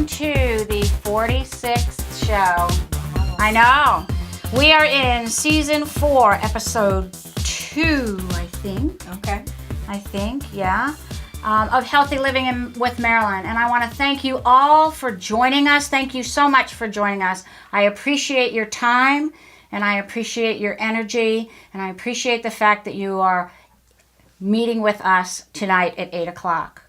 welcome to the 46th show. I know. We are in season 4, episode 2, I think. Okay. I think, yeah. Of Healthy Living with Marilyn. And I want to thank you all for joining us. Thank you so much for joining us. I appreciate your time, and I appreciate your energy, and I appreciate the fact that you are meeting with us tonight at 8 o'clock.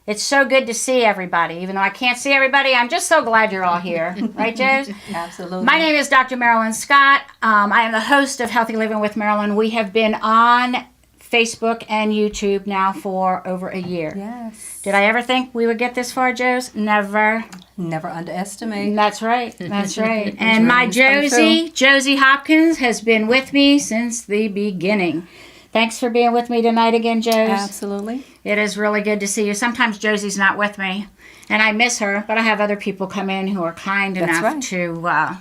It's so good to see everybody. Even though I can't see everybody, I'm just so glad you're all here. Right, Joe? Absolutely. My name is Dr. Marilyn Scott. I am the host of Healthy Living with Marilyn. We have been on Facebook and YouTube now for over a year. Yes. Did I ever think we would get this far, Joes? Never. Never underestimate. That's right. That's right. And my Josi Hopkins, has been with me since the beginning. Thanks for being with me tonight again, Joes. Absolutely. It is really good to see you. Sometimes Josie's not with me, and I miss her, but I have other people come in who are kind enough to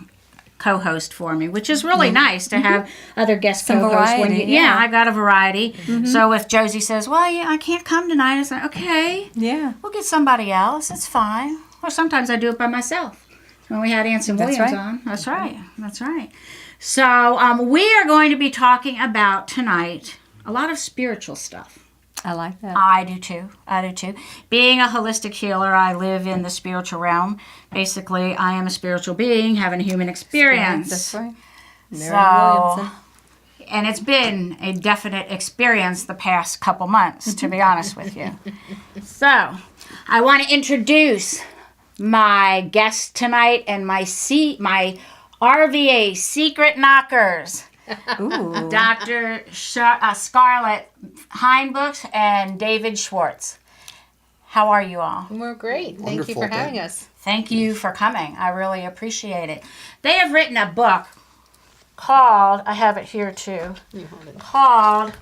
co-host for me, which is really nice to have other guest co-hosts. Variety, I've got a variety. So if Josie says, well, yeah, I can't come tonight, it's like, okay, we'll get somebody else. It's fine. Or sometimes I do it by myself. When we had Anson Williams on. That's right. That's right. So we are going to be talking about tonight a lot of spiritual stuff. I like that. I do too. Being a holistic healer, I live in the spiritual realm. Basically, I am a spiritual being having a human experience. That's right. So, and it's been a definite experience the past couple months, to be honest with you. So, I want to introduce my guest tonight and my RVA secret knockers. Ooh. Dr. Scarlett Heinbuch and David Schwartz. How are you all? We're great. Thank you for having us. Thank you for coming. I really appreciate it. They have written a book called, I have it here too, called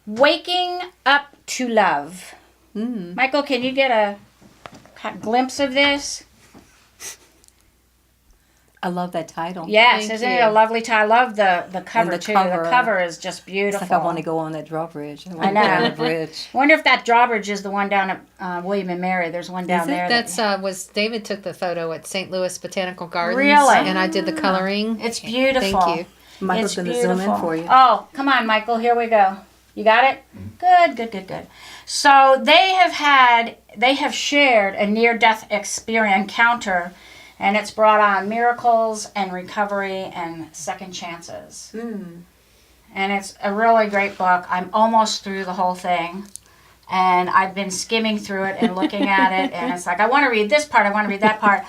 Waking Up to Love. Michael, can you get a glimpse of this? I love that title. Yes, isn't it a lovely title? I love the cover too. The cover is just beautiful. It's like I want to go on that drawbridge. I know. Down the bridge. I wonder if that drawbridge is the one down at William and Mary. There's one down there. That's David took the photo at St. Louis Botanical Gardens. Really? And I did the coloring. It's beautiful. Thank you. Michael's going to zoom in for you. Oh, come on, Michael. Here we go. You got it? Good. So they have shared a near-death encounter, and it's brought on miracles and recovery and second chances. And it's a really great book. I'm almost through the whole thing. And I've been skimming through it and looking at it. And it's like, I want to read this part. I want to read that part.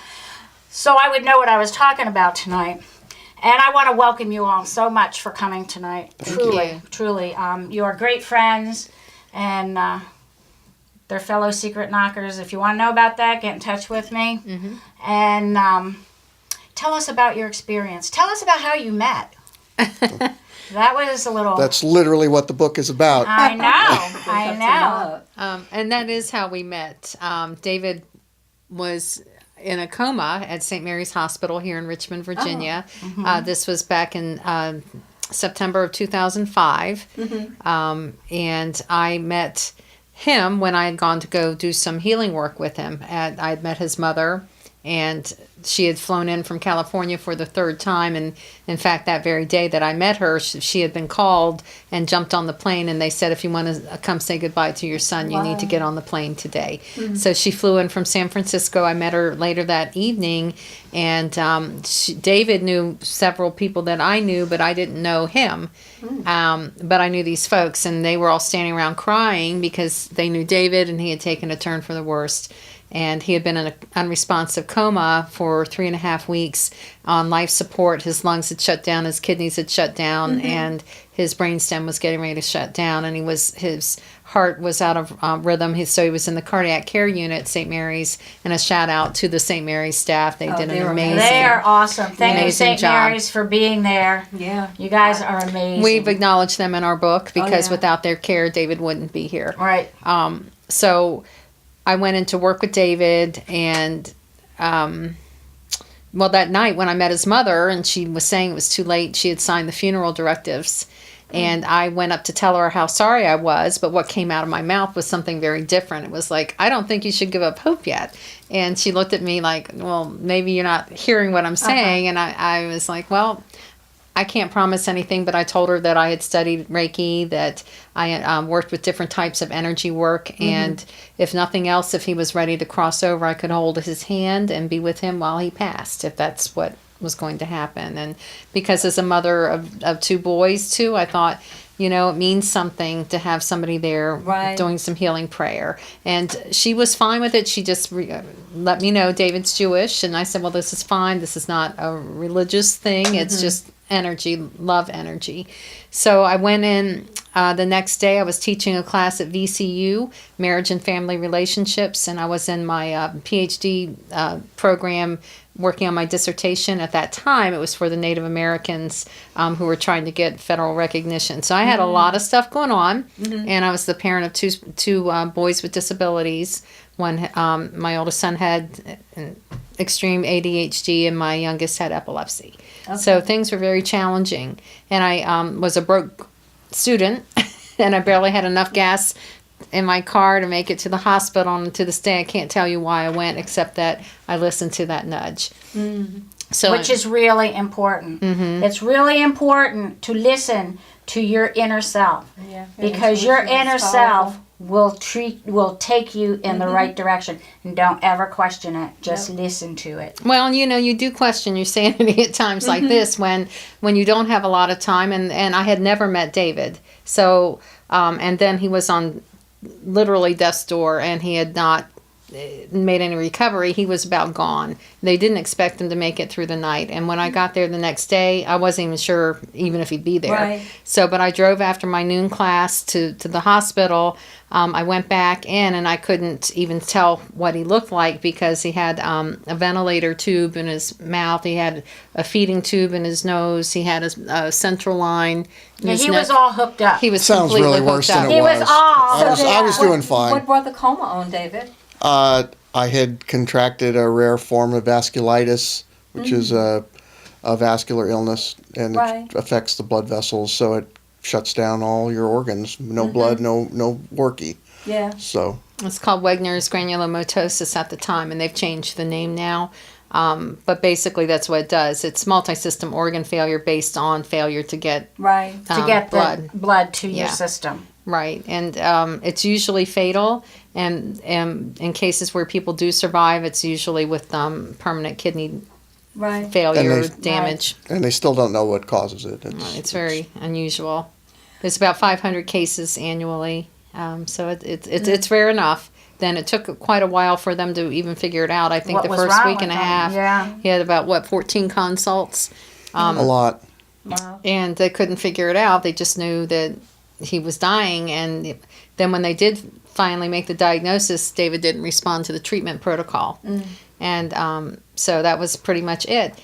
So I would know what I was talking about tonight. And I want to welcome you all so much for coming tonight. Truly. You are great friends. And they're fellow secret knockers. If you want to know about that, get in touch with me. And tell us about your experience. Tell us about how you met. That was a little... That's literally what the book is about. I know. And that is how we met. David was in a coma at St. Mary's Hospital here in Richmond, Virginia. This was back in September of 2005. And I met him when I had gone to go do some healing work with him. I had met his mother, and she had flown in from California for the 3rd time. And in fact, that very day that I met her, she had been called and jumped on the plane, and they said, if you want to come say goodbye to your son, you need to get on the plane today. So she flew in from San Francisco. I met her later that evening, and David knew several people that I knew, but I didn't know him. But I knew these folks, and they were all standing around crying because they knew David, and he had taken a turn for the worst. And he had been in an unresponsive coma for 3.5 weeks on life support. His lungs had shut down, his kidneys had shut down, and his brainstem was getting ready to shut down. And his heart was out of rhythm. So he was in the cardiac care unit at St. Mary's. And a shout out to the St. Mary's staff. They did an amazing job. They are awesome. Thank you, St. Mary's, for being there. Yeah. You guys are amazing. We've acknowledged them in our book because without their care, David wouldn't be here. Right. So I went in to work with David, and that night when I met his mother, and she was saying it was too late, she had signed the funeral directives, And I went up to tell her how sorry I was, but what came out of my mouth was something very different. It was like, I don't think you should give up hope yet. And she looked at me like, well, maybe you're not hearing what I'm saying. And I was like, well, I can't promise anything, but I told her that I had studied Reiki, that I had worked with different types of energy work, and if nothing else, if he was ready to cross over, I could hold his hand and be with him while he passed, if that's what was going to happen. And because as a mother of two boys too, I thought, you know, it means something to have somebody there doing some healing prayer. And she was fine with it. She just let me know David's Jewish, and I said, well, this is fine. This is not a religious thing. It's just energy, love energy. So I went in the next day. I was teaching a class at VCU, Marriage and Family Relationships, and I was in my PhD program working on my dissertation. At that time, it was for the Native Americans who were trying to get federal recognition. So I had a lot of stuff going on, and I was the parent of two boys with disabilities. One, my oldest son had extreme ADHD, and my youngest had epilepsy. Okay. So things were very challenging, and I was a broke student, and I barely had enough gas in my car to make it to the hospital. And to this day, I can't tell you why I went, except that I listened to that nudge. So, which is really important. It's really important to listen to your inner self, because your inner self will take you in the right direction. And don't ever question it. Just listen to it. Well, you know, you do question your sanity at times like this when you don't have a lot of time. And I had never met David. So, and then he was on literally death's door, and he had not made any recovery. He was about gone. They didn't expect him to make it through the night. And when I got there the next day, I wasn't even sure even if he'd be there. So, but I drove after my noon class to the hospital. I went back in, and I couldn't even tell what he looked like, because he had a ventilator tube in his mouth. He had a feeding tube in his nose. He had a central line. Yeah, he was all hooked up. He was Sounds completely really worse hooked than up. it He was all I was doing fine. What brought the coma on, David? I had contracted a rare form of vasculitis, which is a vascular illness, and it affects the blood vessels, so it shuts down all your organs. No blood, no worky. Yeah. So it's called Wegener's granulomatosis at the time, and they've changed the name now. But basically, that's what it does. It's multi-system organ failure based on failure to get the blood to your system. Right, and it's usually fatal, and in cases where people do survive, it's usually with permanent kidney failure, damage. And they still don't know what causes it. It's very unusual. There's about 500 cases annually, so it's rare enough. Then it took quite a while for them to even figure it out. I think the first week and a half, he had about 14 consults. A lot. Wow. And they couldn't figure it out. They just knew that he was dying, and then when they did finally make the diagnosis, David didn't respond to the treatment protocol. And so that was pretty much it.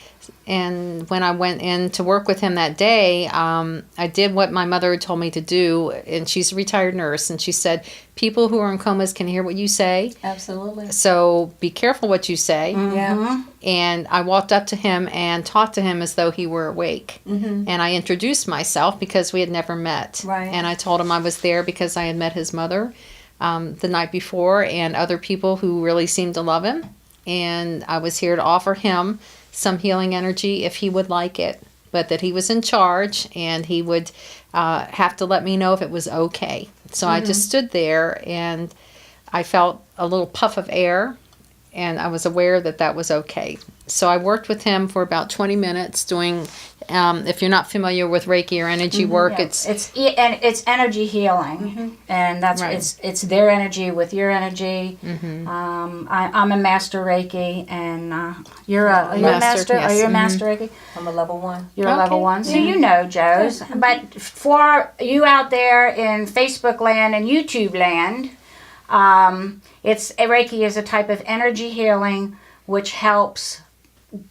And when I went in to work with him that day, I did what my mother had told me to do, and she's a retired nurse, and she said, people who are in comas can hear what you say. Absolutely. So be careful what you say. Yeah. And I walked up to him and talked to him as though he were awake. And I introduced myself because we had never met. And I told him I was there because I had met his mother the night before, and other people who really seemed to love him. And I was here to offer him some healing energy if he would like it, but that he was in charge, and he would have to let me know if it was okay. So I just stood there, and I felt a little puff of air, and I was aware that that was okay. So I worked with him for about 20 minutes doing, if you're not familiar with Reiki or energy work, it's energy healing, and that's it's their energy with your energy. I'm a master Reiki, and you're a master. Yes. Are you a master Reiki? I'm a level 1. You're a level 1, so you know, Joe's. But for you out there in Facebook land and YouTube land, Reiki is a type of energy healing which helps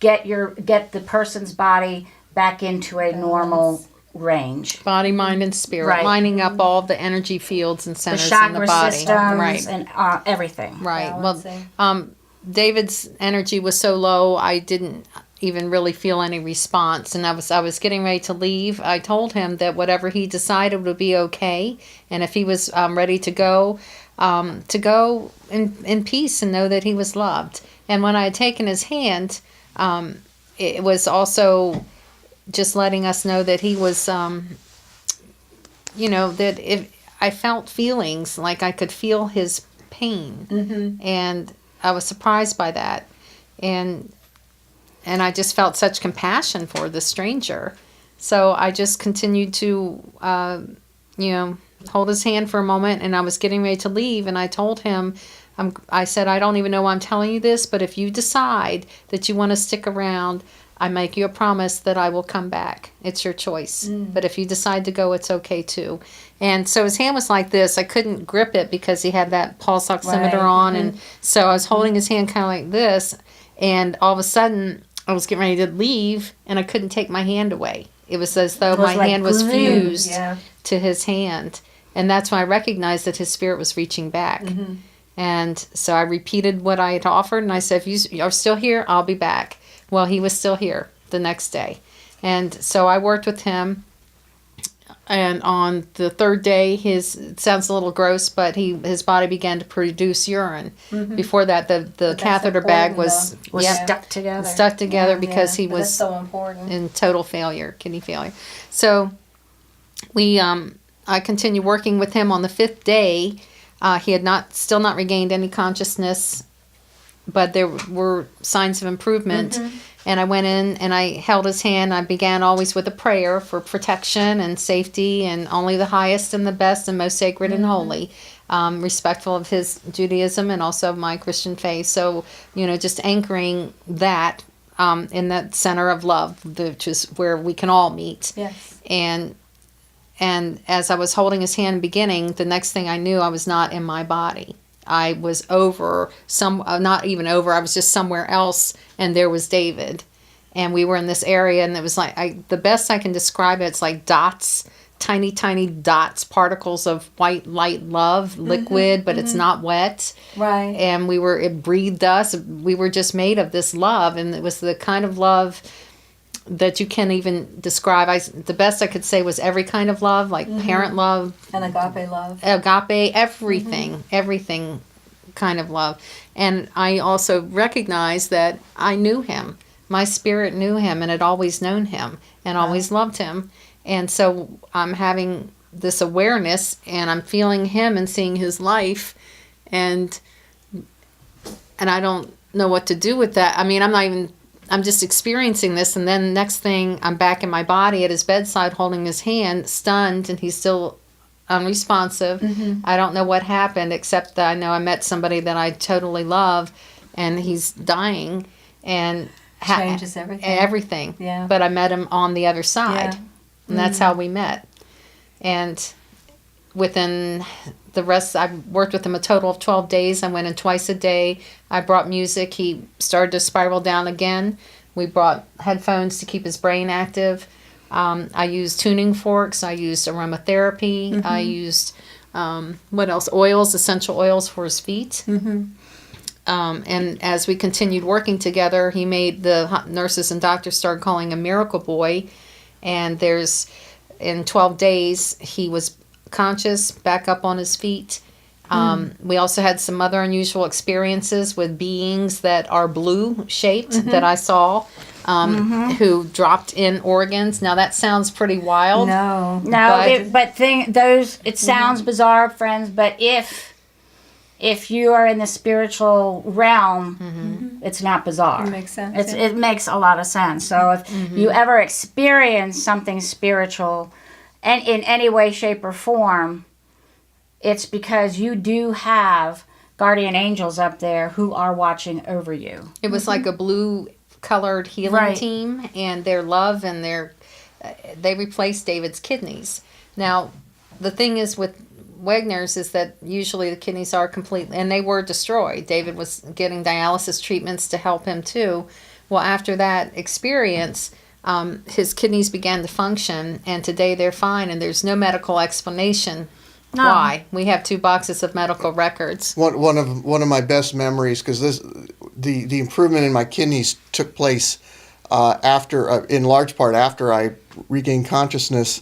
get the person's body back into a normal range. Body, mind, and spirit, lining up all the energy fields and centers in the body. Systems and everything. Right. Well, David's energy was so low, I even really feel any response. And I was getting ready to leave. I told him that whatever he decided would be okay, and if he was ready to go in peace and know that he was loved. And when I had taken his hand, it was also just letting us know that he was, that if I felt feelings, like I could feel his pain, and I was surprised by that, and I just felt such compassion for the stranger. So I just continued to, hold his hand for a moment, and I was getting ready to leave, and I told him, I said, I don't even know why I'm telling you this, but if you decide that you want to stick around, I make you a promise that I will come back. It's your choice. But if you decide to go, it's okay too. And so his hand was like this. I couldn't grip it because he had that pulse oximeter on, and so I was holding his hand kind of like this, and all of a sudden I was getting ready to leave, and I couldn't take my hand away. It was as though my hand was fused to his hand. And that's when I recognized that his spirit was reaching back. And so I repeated what I had offered, and I said, if you are still here, I'll be back. Well, he was still here the next day. And so I worked with him. And on the third day, it sounds a little gross, but his body began to produce urine. Before that, the catheter bag was stuck together. Because he was so important. in total failure, kidney failure. So I continued working with him on the 5th day. He had still not regained any consciousness, but there were signs of improvement. And I went in and I held his hand. I began always with a prayer for protection and safety, and only the highest and the best and most sacred and holy, respectful of his Judaism and also of my Christian faith. So, just anchoring that in that center of love, which is where we can all meet. Yes. And as I was holding his hand beginning, the next thing I knew, I was not in my body. I was not even over, I was just somewhere else, and there was David. And we were in this area, and it was like, the best I can describe it, it's like dots, tiny, tiny dots, particles of white light love, liquid, but it's not wet. Right. And it breathed us. We were just made of this love, and it was the kind of love that you can't even describe. The best I could say was every kind of love, like parent love. And agape love. Agape, everything kind of love. And I also recognized that I knew him. My spirit knew him and had always known him and always loved him. And so I'm having this awareness, and I'm feeling him and seeing his life, and I don't know what to do with that. I mean, I'm just experiencing this, and then next thing, I'm back in my body at his bedside holding his hand, stunned, and he's still unresponsive. I don't know what happened, except that I know I met somebody that I totally love, and he's dying, and changes everything. Everything. Yeah. But I met him on the other side, and that's how we met. And within the rest, I worked with him a total of 12 days. I went in twice a day. I brought music. He started to spiral down again. We brought headphones to keep his brain active. I used tuning forks. I used aromatherapy. I used, what else? Oils, essential oils for his feet. And as we continued working together, he made the nurses and doctors started calling him Miracle Boy. And in 12 days, he was conscious, back up on his feet. We also had some other unusual experiences with beings that are blue shaped that I saw, who dropped in organs. Now that sounds pretty wild. It sounds bizarre, friends, but if you are in the spiritual realm, it's not bizarre. It makes sense. It makes a lot of sense. So if you ever experience something spiritual, and in any way, shape, or form, it's because you do have guardian angels up there who are watching over you. It was like a blue-colored healing team, and their love and they replaced David's kidneys. Now, the thing is with Wegner's is that usually the kidneys are completely, and they were destroyed. David was getting dialysis treatments to help him too. Well, after that experience, his kidneys began to function, and today they're fine, and there's no medical explanation why. We have 2 boxes of medical records. One of my best memories, because the improvement in my kidneys took place in large part after I regained consciousness.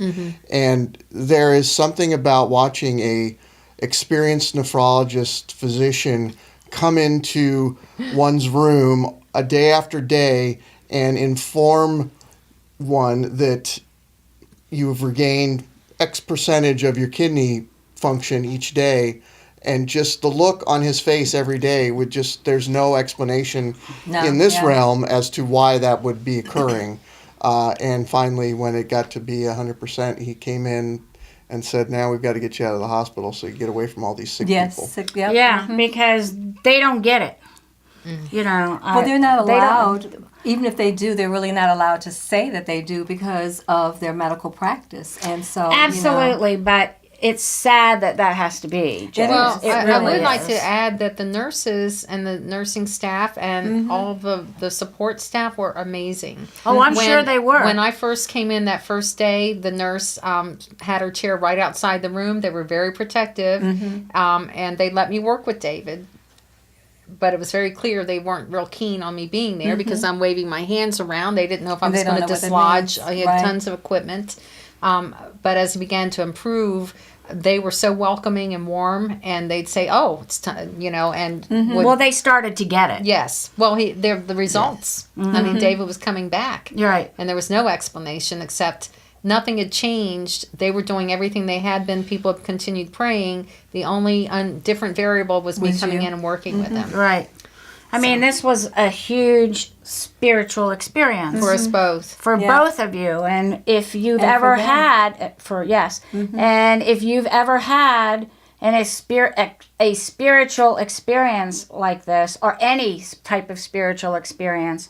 And there is something about watching a experienced nephrologist physician come into one's room a day after day and inform one that you have regained X percentage of your kidney function each day, and just the look on his face every day would just, there's no explanation in this realm as to why that would be occurring. And finally, when it got to be 100%, he came in and said, now we've got to get you out of the hospital so you get away from all these sick people. Yeah, because they don't get it. You know, well, they're not allowed. Even if they do, they're really not allowed to say that they do because of their medical practice. And so, absolutely, but it's sad that has to be. Well, it I really would like is. to add that the nurses and the nursing staff and all the support staff were amazing. Oh, I'm sure they were. When I first came in that first day, the nurse had her chair right outside the room. They were very protective, and they let me work with David. But it was very clear they weren't real keen on me being there because I'm waving my hands around. They didn't know if I was going to dislodge. I had tons of equipment. But as he began to improve, they were so welcoming and warm, and they'd say, "Oh, it's time," and well, they started to get it. yes. Well, the results. I mean, David was coming back. You're right. And there was no explanation except nothing had changed. They were doing everything they had been. People had continued praying. The only different variable was me coming in and working with them. Right. I mean, this was a huge spiritual experience For us both. for both of you. And if you've ever had, and if you've ever had a spiritual experience like this, or any type of spiritual experience,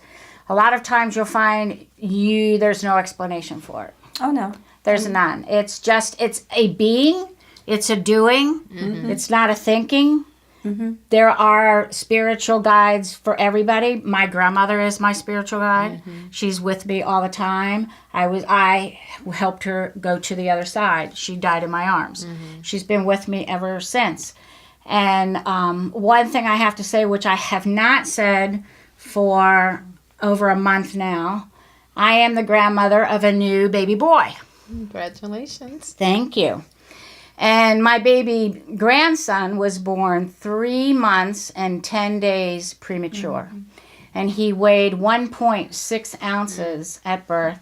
a lot of times you'll find there's no explanation for it. Oh, no. There's none. It's just, it's a being, it's a doing, it's not a thinking. There are spiritual guides for everybody. My grandmother is my spiritual guide. She's with me all the time. I helped her go to the other side. She died in my arms. She's been with me ever since. And one thing I have to say, which I have not said for over a month now, I am the grandmother of a new baby boy. Congratulations. Thank you. And my baby grandson was born 3 months and 10 days premature. And he weighed 1.6 ounces at birth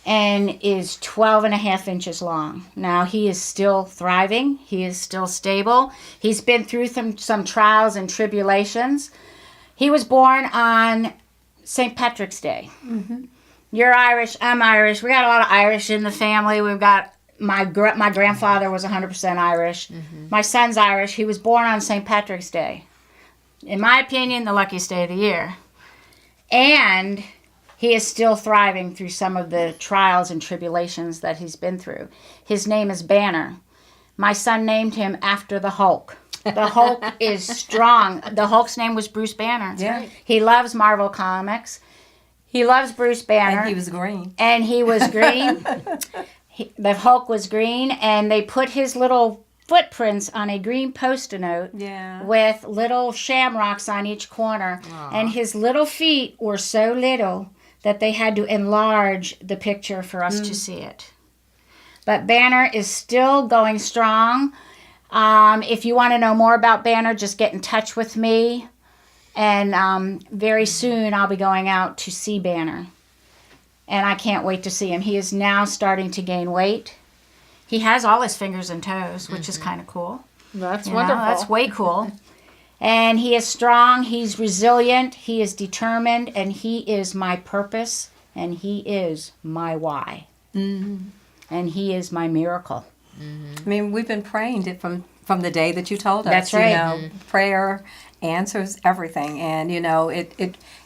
and is 12 and a half inches long. Now, he is still thriving. He is still stable. He's been through some trials and tribulations. He was born on St. Patrick's Day. You're Irish, I'm Irish. We got a lot of Irish in the family. We've got my grandfather was 100% Irish. My son's Irish. He was born on St. Patrick's Day. In my opinion, the luckiest day of the year. And he is still thriving through some of the trials and tribulations that he's been through. His name is Banner. My son named him after the Hulk. The Hulk is strong. The Hulk's name was Bruce Banner. Yeah. He loves Marvel Comics. He loves Bruce Banner. And he was green. And he was green. The Hulk was green, and they put his little footprints on a green Post-it note with little shamrocks on each corner. And his little feet were so little that they had to enlarge the picture for us to see it. But Banner is still going strong. If you want to know more about Banner, just get in touch with me. And very soon I'll be going out to see Banner. And I can't wait to see him. He is now starting to gain weight. He has all his fingers and toes, which is kind of cool. That's wonderful. That's way cool. And he is strong. He's resilient. He is determined. And he is my purpose. And he is my why. And he is my miracle. I mean, we've been praying it from the day that you told us. That's right. Prayer answers everything. And,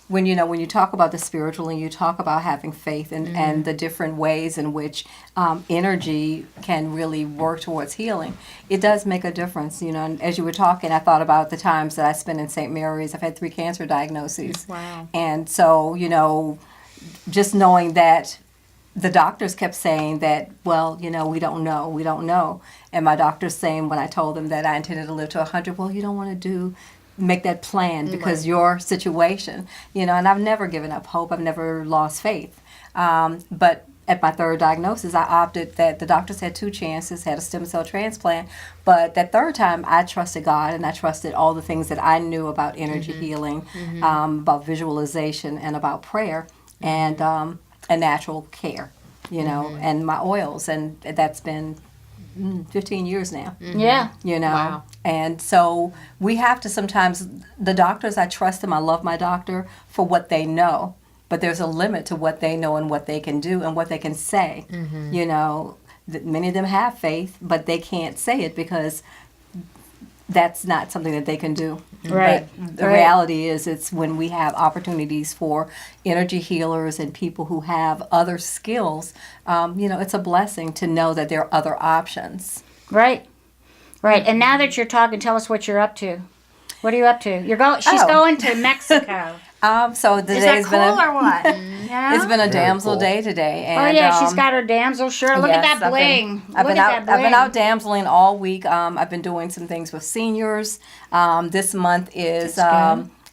when you talk about the spiritual and you talk about having faith and the different ways in which energy can really work towards healing, it does make a difference. And as you were talking, I thought about the times that I spent in St. Mary's. I've had 3 cancer diagnoses. Wow. And so, just knowing that the doctors kept saying that, well, we don't know. And my doctors saying when I told them that I intended to live to 100, well, you don't want to do make that plan because your situation, and I've never given up hope. I've never lost faith. But at my third diagnosis, I opted that the doctors had 2 chances, had a stem cell transplant. But that third time, I trusted God and I trusted all the things that I knew about energy healing, about visualization and about prayer and natural care, and my oils. And that's been 15 years now. Yeah. Wow. And so we have to sometimes, the doctors, I trust them, I love my doctor for what they know, but there's a limit to what they know and what they can do and what they can say. Many of them have faith, but they can't say it because that's not something that they can do. Right. But the reality is it's when we have opportunities for energy healers and people who have other skills, it's a blessing to know that there are other options. Right. Right. And now that you're talking, tell us what you're up to. What are you up to? She's going to Mexico. So Is today that has cool been or what? Yeah? it's been a Very damsel cool. day today. Oh And, yeah, she's got her damsel shirt. Look at yes, that bling. I've Look been at out. that bling. I've been out damseling all week. I've been doing some things with seniors. This month is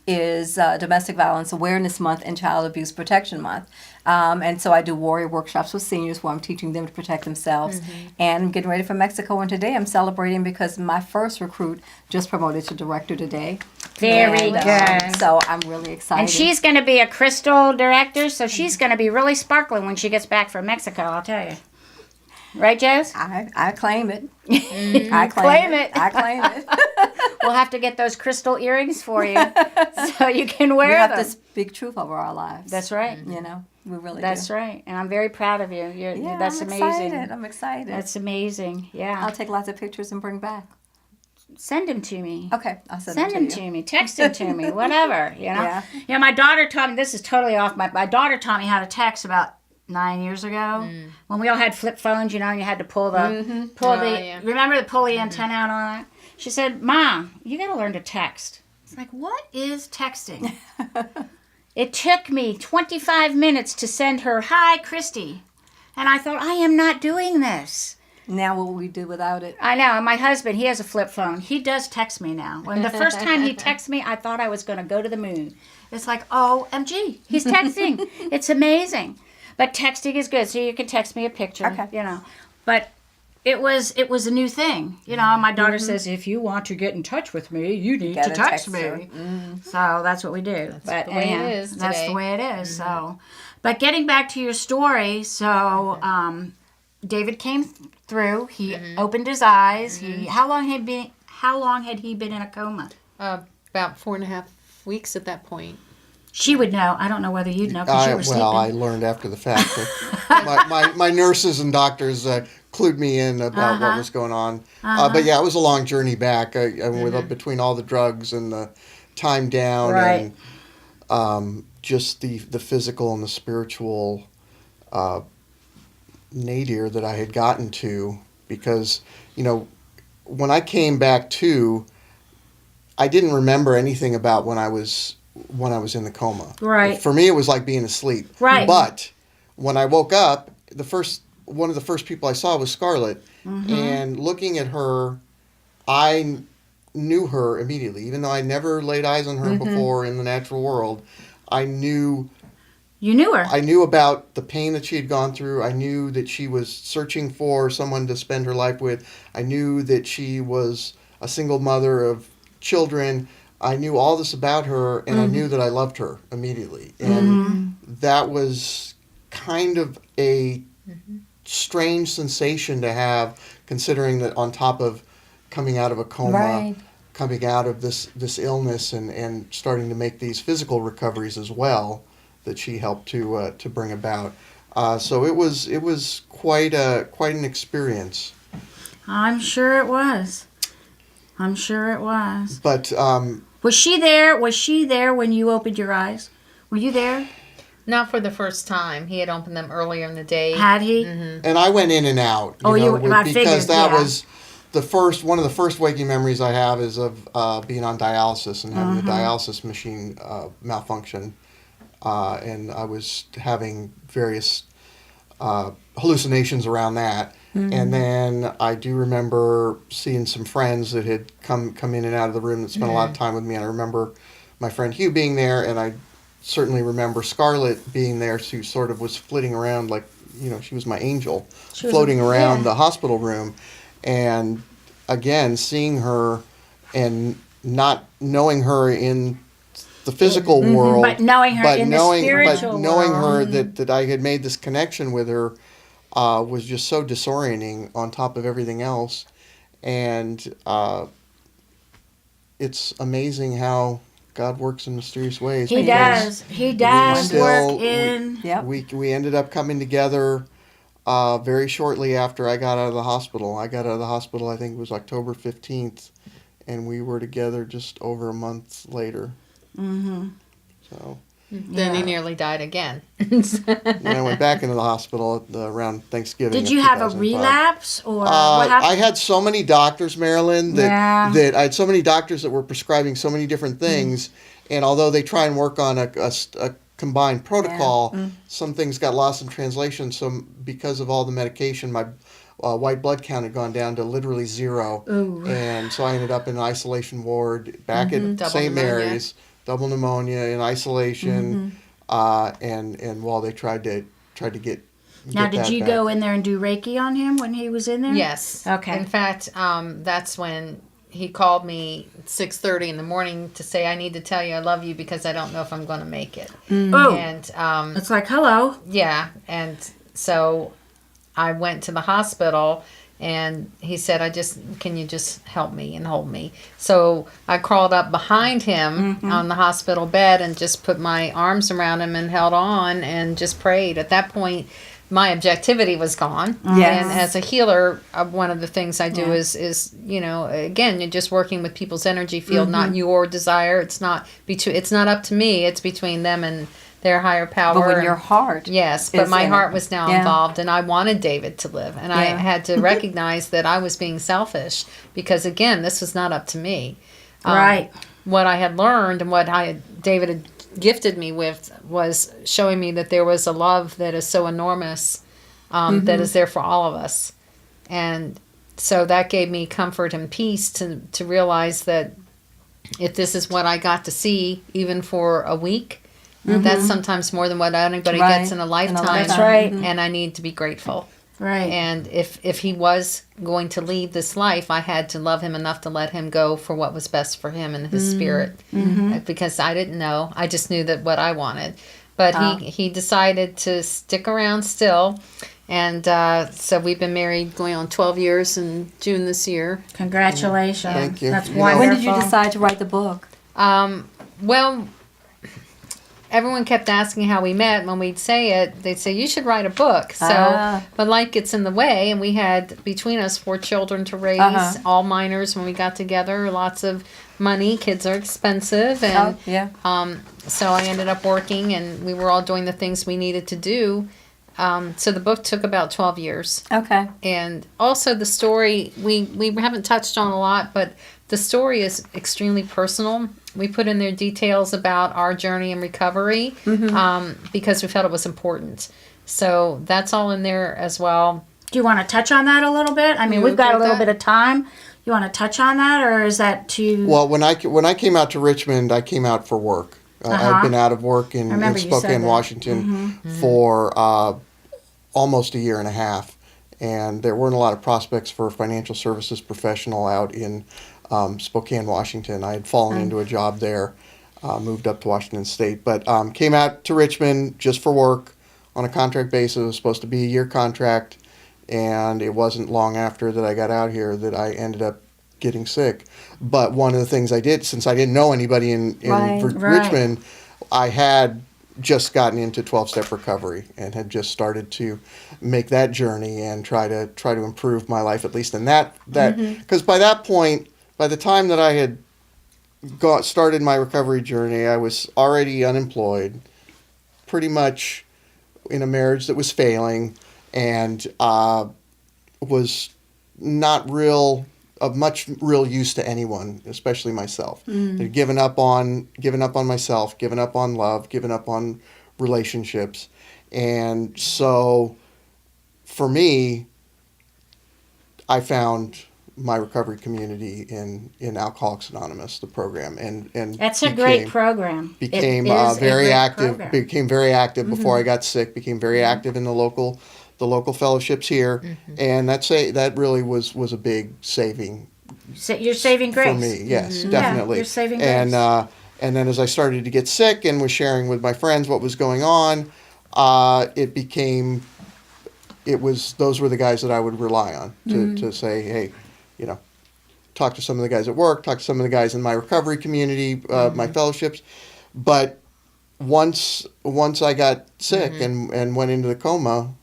Domestic Violence Awareness Month and Child Abuse Protection Month. And so I do warrior workshops with seniors where I'm teaching them to protect themselves. And I'm getting ready for Mexico. And today I'm celebrating because my first recruit just promoted to director today. Very And, good. so I'm really excited. And she's going to be a crystal director, so she's going to be really sparkling when she gets back from Mexico, I'll tell you. Right, Jess? I claim it. I claim it. I claim it. We'll have to get those crystal earrings for you so you can We wear have them. to speak truth over our lives. That's right. We really That's do. right. And I'm very proud of you. That's I'm amazing. Excited. I'm excited. That's amazing. Yeah. I'll take lots of pictures and bring back. Send them to me. Okay, I'll send Send them them to you. to me. Text them to me. Whatever. Yeah. My daughter taught me. This is totally off. My daughter taught me how to text about 9 years ago when we all had flip phones. And you had to pull the remember to pull the antenna out on it. She said, "Mom, you got to learn to text." It's like, what is texting? It took me 25 minutes to send her, "Hi, Christy," and I thought, I am not doing this. Now what will we do without it? I know. And my husband, he has a flip phone. He does text me now. When the first time he texted me, I thought I was going to go to the moon. It's like, OMG, he's texting. It's amazing. But texting is good, so you can text me a picture. Okay. But it was a new thing. My daughter says, if you want to get in touch with me, you need to gotta text text me. her. So that's what we do. That's the way it is That's today. the way it is. So, but getting back to your story, so David came through. He opened his eyes. How long had he been in a coma? About 4.5 weeks at that point. She would know. I don't know whether you'd know because you were sleeping. I learned after the fact that my nurses and doctors clued me in about what was going on. But yeah, it was a long journey back between all the drugs and the time down and just the physical and the spiritual nadir that I had gotten to, because when I came back to, I didn't remember anything about when I was in the coma. Right. For me, it was like being asleep. Right. But when I woke up, one of the first people I saw was Scarlett, and looking at her, I knew her immediately, even though I never laid eyes on her before in the natural world. I knew. You knew her. I knew about the pain that she had gone through. I knew that she was searching for someone to spend her life with. I knew that she was a single mother of children. I knew all this about her, and I knew that I loved her immediately. And that was kind of a strange sensation to have, considering that on top of coming out of a coma, coming out of this illness and starting to make these physical recoveries as well, that she helped to bring about. So it was quite an experience. I'm sure it was. But Was she there? Was she there when you opened your eyes? Were you there? Not for the first time. He had opened them earlier in the day. Had he? and I went in and out. I because figured, that yeah. was one of the first waking memories I have is of being on dialysis and having the dialysis machine malfunction, and I was having various hallucinations around that. And then I do remember seeing some friends that had come in and out of the room that spent a lot of time with me. And I remember my friend Hugh being there, and I certainly remember Scarlett being there. She sort of was flitting around like, she was my angel, floating around the hospital room. And again, seeing her and not knowing her in the physical world, but knowing her in the spiritual but knowing world. her that I had made this connection with her was just so disorienting on top of everything else. And it's amazing how God works in mysterious ways. He does. He does work in. We ended up coming together very shortly after I got out of the hospital. I got out of the hospital, I think it was October 15th, and we were together just over a month later. Mm-hmm. So. Then he nearly died again. Then I went back into the hospital around Thanksgiving. Did you have a relapse, or what happened? I had so many doctors, Marilyn, that I had so many doctors that were prescribing so many different things, and although they try and work on a combined protocol, some things got lost in translation. So because of all the medication, my white blood count had gone down to literally 0. Ooh. And so I ended up in an isolation ward back at St. Mary's. Double pneumonia in isolation, and while they tried to get. Now, did you go in there and do Reiki on him when he was in there? Yes. Okay. In fact, that's when he called me at 6:30 in the morning to say, "I need to tell you I love you because I don't know if I'm going to make it." Oh. And it's like, hello. Yeah, and so I went to the hospital. And he said, can you just help me and hold me? So I crawled up behind him on the hospital bed and just put my arms around him and held on and just prayed. At that point, my objectivity was gone. Yes. And as a healer, one of the things I do is again, you're just working with people's energy field, not your desire. It's not up to me. It's between them and their higher power. But when your heart. Yes, but my heart was now involved, and I wanted David to live. And I had to recognize that I was being selfish because, again, this was not up to me. Right. What I had learned and what David had gifted me with was showing me that there was a love that is so enormous that is there for all of us. And so that gave me comfort and peace to realize that if this is what I got to see, even for a week, that's sometimes more than what anybody gets in a lifetime. That's right. And I need to be grateful. Right. And if he was going to leave this life, I had to love him enough to let him go for what was best for him and his spirit. Because I didn't know. I just knew that what I wanted. But he decided to stick around still. And so we've been married going on 12 years in June this year. Congratulations. Thank you. That's You know, wonderful. When did you decide to write the book? Well, everyone kept asking how we met. When we'd say it, they'd say, you should write a book. So, but life gets in the way, and we had, between us, 4 children to raise, all minors when we got together, lots of money. Kids are expensive. And so I ended up working, and we were all doing the things we needed to do. So the book took about 12 years. Okay. And also the story, we haven't touched on a lot, but the story is extremely personal. We put in there details about our journey and recovery because we felt it was important. So that's all in there as well. Do you want to touch on that a little bit? I mean, we've got a little bit of time. You want to touch on that, or is that too... Well, when I came out to Richmond, I came out for work. I've been out of work in Spokane, Washington for almost a year and a half. And there weren't a lot of prospects for a financial services professional out in Spokane, Washington. I had fallen into a job there, moved up to Washington State, but came out to Richmond just for work on a contract basis. It was supposed to be a year contract, and it wasn't long after that I got out here that I ended up getting sick. But one of the things I did, since I didn't know anybody in Richmond, I had just gotten into 12-step recovery and had just started to make that journey and try to improve my life, at least in that because by that point, by the time that I had started my recovery journey, I was already unemployed, pretty much in a marriage that was failing, and was not of much real use to anyone, especially myself. I'd given up on myself, given up on love, given up on relationships. And so for me, I found my recovery community in Alcoholics Anonymous, the program, and That's a great program. Became It is a very great active. program. Became very active before I got sick. Became very active in the local fellowships here, and that really was a big saving You're saving grace. for me. Yes, definitely. Yeah, you're saving and grace. and then as I started to get sick and was sharing with my friends what was going on, those were the guys that I would rely on to say, hey, talk to some of the guys at work, talk to some of the guys in my recovery community, my fellowships. But once I got sick and went into the coma,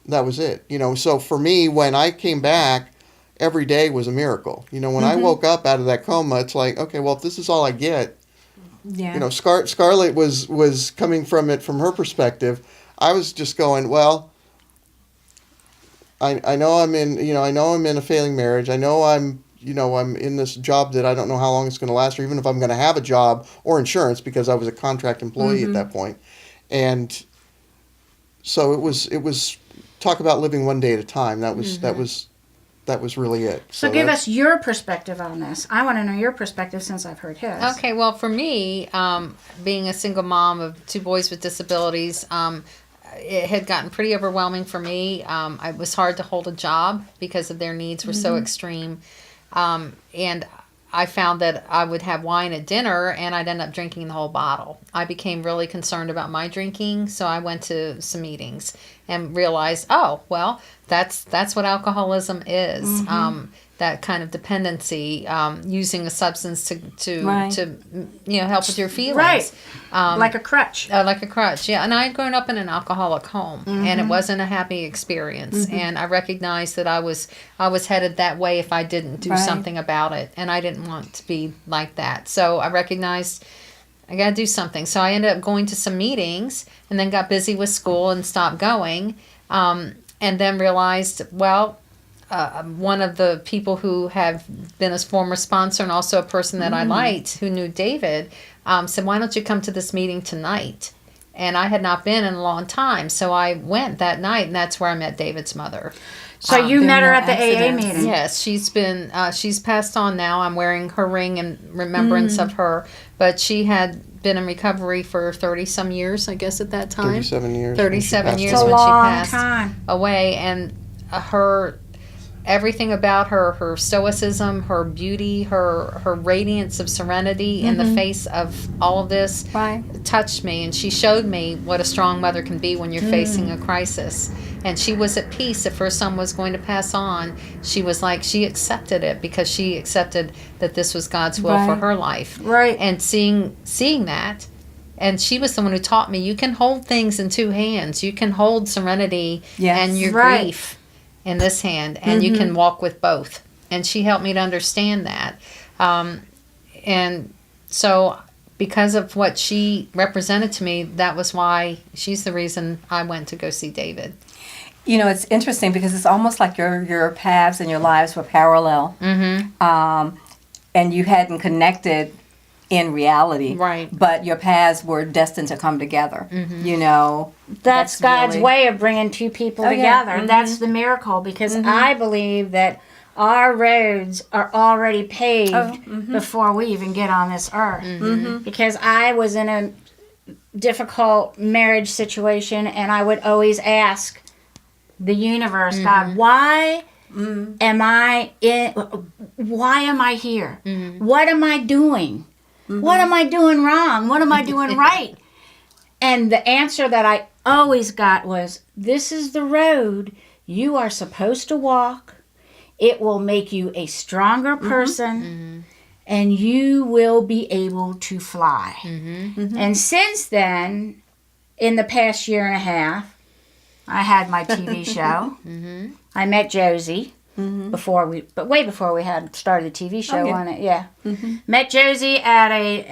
that was it. So for me, when I came back, every day was a miracle. When I woke up out of that coma, it's like, okay, well, if this is all I get, Scarlett was coming from it from her perspective. I was just going, well, I know I'm in a failing marriage. I know I'm in this job that I don't know how long it's going to last, or even if I'm going to have a job or insurance, because I was a contract employee at that point. And so it was talk about living one day at a time. That was really it. So give us your perspective on this. I want to know your perspective since I've heard his. Okay, well, for me, being a single mom of 2 boys with disabilities, it had gotten pretty overwhelming for me. It was hard to hold a job because of their needs were so extreme. And I found that I would have wine at dinner and I'd end up drinking the whole bottle. I became really concerned about my drinking, so I went to some meetings and realized, oh, well, that's what alcoholism is. That kind of dependency, using a substance to help with your feelings. Right. Like a crutch. Like a crutch, yeah. And I had grown up in an alcoholic home, and it wasn't a happy experience. And I recognized that I was headed that way if I didn't do something about it, and I didn't want to be like that. So I recognized I got to do something. So I ended up going to some meetings, and then got busy with school and stopped going, and then realized, well, one of the people who have been a former sponsor and also a person that I liked, who knew David, said, why don't you come to this meeting tonight? And I had not been in a long time, so I went that night, and that's where I met David's mother. So you met her at the AA meeting? Yes, she's passed on now. I'm wearing her ring in remembrance of her, but she had been in recovery for 30-some years, I guess, at that time. 37 years. 37 years It's a when she long passed time. away, and everything about her stoicism, her beauty, her radiance of serenity in the face of all of this touched me, and she showed me what a strong mother can be when you're facing a crisis. And she was at peace if her son was going to pass on. She was like, she accepted it because she accepted that this was God's will for her life. Right. And seeing that, and she was the one who taught me, you can hold things in 2 hands. You can hold serenity and your grief in this hand, and you can walk with both. And she helped me to understand that. And so because of what she represented to me, that was why she's the reason I went to go see David. It's interesting because it's almost like your paths and your lives were parallel. And you hadn't connected in reality. Right. But your paths were destined to come together. That's God's really way of bringing 2 people together. And that's the miracle, because I believe that our roads are already paved before we even get on this earth. Because I was in a difficult marriage situation, and I would always ask the universe, God, why am I here? What am I doing? What am I doing wrong? What am I doing right? And the answer that I always got was, this is the road you are supposed to walk. It will make you a stronger person, and you will be able to fly. And since then, in the past year and a half, I had my TV show. I met Josi way before we had started the TV show on it. Yeah, met Josi at a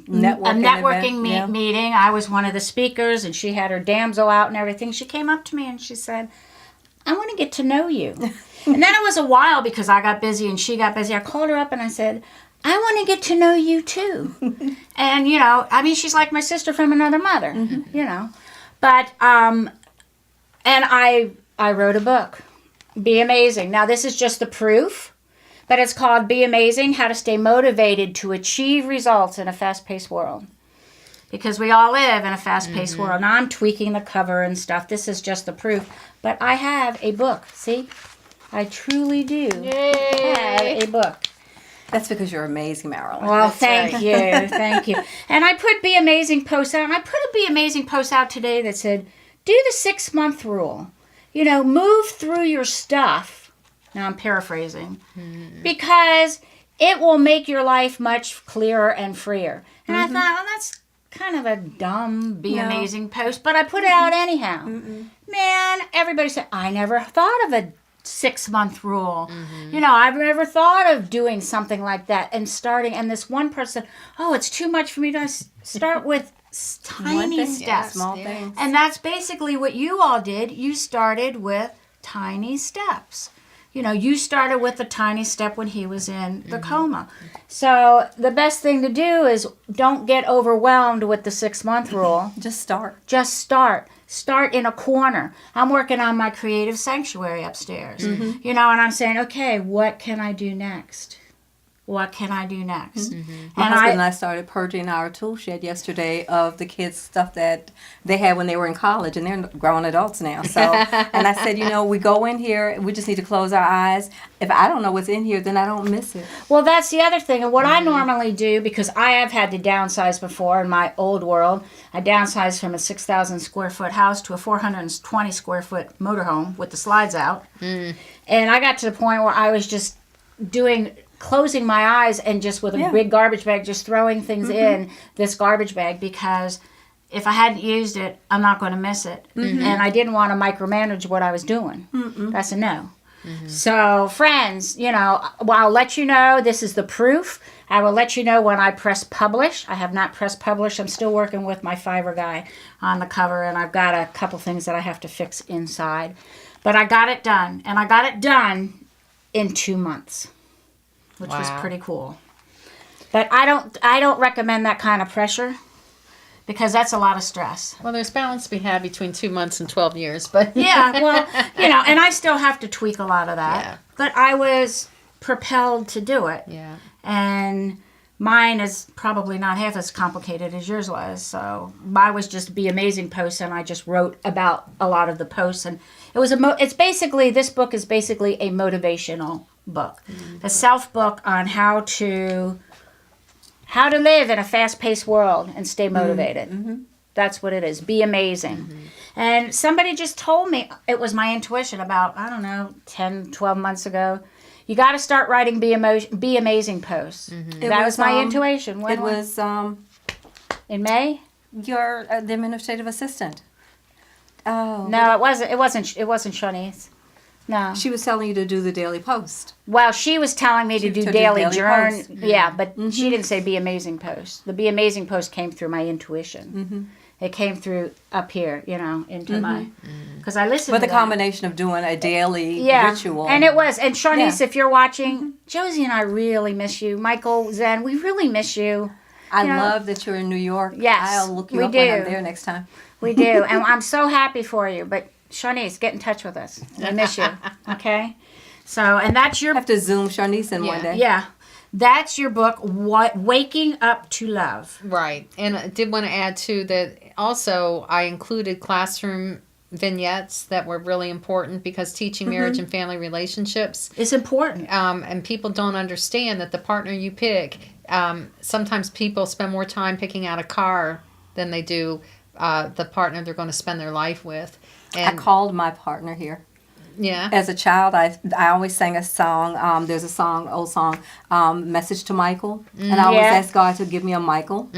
networking meeting. I was one of the speakers, and she had her damsel out and everything. She came up to me and she said, "I want to get to know you." And then it was a while because I got busy and she got busy. I called her up and I said, "I want to get to know you too." And she's like my sister from another mother. But and I wrote a book. Be Amazing. Now, this is just the proof, but it's called Be Amazing, How to Stay Motivated to Achieve Results in a Fast-Paced World. Because we all live in a fast-paced world. Now, I'm tweaking the cover and stuff. This is just the proof. But I have a book. See? I truly do have a book. That's because you're amazing, Marilyn. Well, thank you. Thank you. And I put Be Amazing posts out. And I put a Be Amazing post out today that said, do the 6-month rule. Move through your stuff. Now, I'm paraphrasing. Because it will make your life much clearer and freer. And I thought, well, that's kind of a dumb Be Amazing post, but I put it out anyhow. Man, everybody said, I never thought of a 6-month rule. I've never thought of doing something like that and starting. And this one person, it's too much for me to start with tiny steps. Small things. And that's basically what you all did. You started with tiny steps. You started with a tiny step when he was in the coma. So the best thing to do is don't get overwhelmed with the 6-month rule. Just start. Just start. Start in a corner. I'm working on my creative sanctuary upstairs. And I'm saying, okay, what can I do next? What can I do next? My husband and I started purging our tool shed yesterday of the kids' stuff that they had when they were in college, and they're grown adults now. So, and I said, we go in here, we just need to close our eyes. If I don't know what's in here, then I don't miss it. Well, that's the other thing. And what I normally do, because I have had to downsize before in my old world, I downsized from a 6,000 square foot house to a 420 square foot motorhome with the slides out. And I got to the point where I was just closing my eyes and just with a big garbage bag, just throwing things in this garbage bag, because if I hadn't used it, I'm not going to miss it. And I didn't want to micromanage what I was doing. That's a no. So, friends, I'll let you know. This is the proof. I will let you know when I press publish. I have not pressed publish. I'm still working with my Fiverr guy on the cover, and I've got a couple things that I have to fix inside. But I got it done, and I got it done in 2 months. Which was pretty cool. But I don't recommend that kind of pressure, because that's a lot of stress. Well, there's balance to be had between 2 months and 12 years, but Yeah, well, and I still have to tweak a lot of that. Yeah. But I was propelled to do it. yeah. And mine is probably not half as complicated as yours was. So mine was just Be Amazing posts, and I just wrote about a lot of the posts. And it was this book is basically a motivational book, a self-book on how to live in a fast-paced world and stay motivated. That's what it is. Be amazing. And somebody just told me, it was my intuition about, 10, 12 months ago, you got to start writing Be Amazing posts. That was my intuition. When It was in May? your the administrative assistant. Oh. No, it wasn't. It wasn't Shawnee's. No. She was telling you to do the daily post. Well, she was telling me to do daily journal. posts. Yeah, but she didn't say Be Amazing post. The Be Amazing post came through my intuition. It came through up here, into my, because I listened But to the that. combination of doing a daily ritual. And it was. And Shawnee's, if you're watching, Josie and I really miss you. Michael, Zen, we really miss you. I love that you're in New York. Yes, I'll look you we up when I'm do. there next time. We do. And I'm so happy for you. But Shawnee's, get in touch with us. We miss you. Okay? So, and that's your... I have to Zoom Shawnee's in one day. Yeah. That's your book, Waking Up to Love. Right. And I did want to add, too, that also I included classroom vignettes that were really important, because teaching marriage and family relationships, It's important. and people don't understand that the partner you pick, sometimes people spend more time picking out a car than they do the partner they're going to spend their life with. And I called my partner here. yeah. As a child, I always sang a song. There's a song, old song, Message to Michael. And I always ask God to give me a Michael.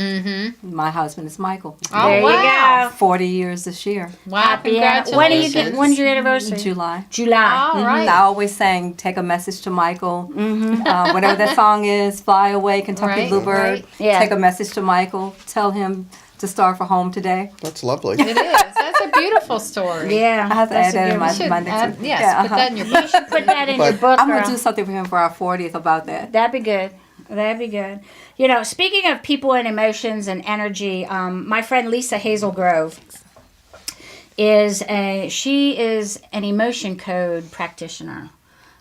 My husband is Michael. Oh, There wow. you go. 40 years this year. Wow. Happy Congratulations. When do you get? When's your anniversary? July. July. All right. I always sang Take a Message to Michael. Whatever that song is, Fly Away, Kentucky Right, Bluebird. right. Yeah. Take a message to Michael. Tell him to start for home today. That's lovely. It is. That's a beautiful story. Yeah. I have to that's add that a in good You should my next add- one. yes, Yeah, put that in your book. Put that in But- your book, I'm girl. going to do something for him for our 40th about that. That'd be good. That'd be good. Speaking of people and emotions and energy, my friend Lisa Hazelgrove she is an emotion code practitioner.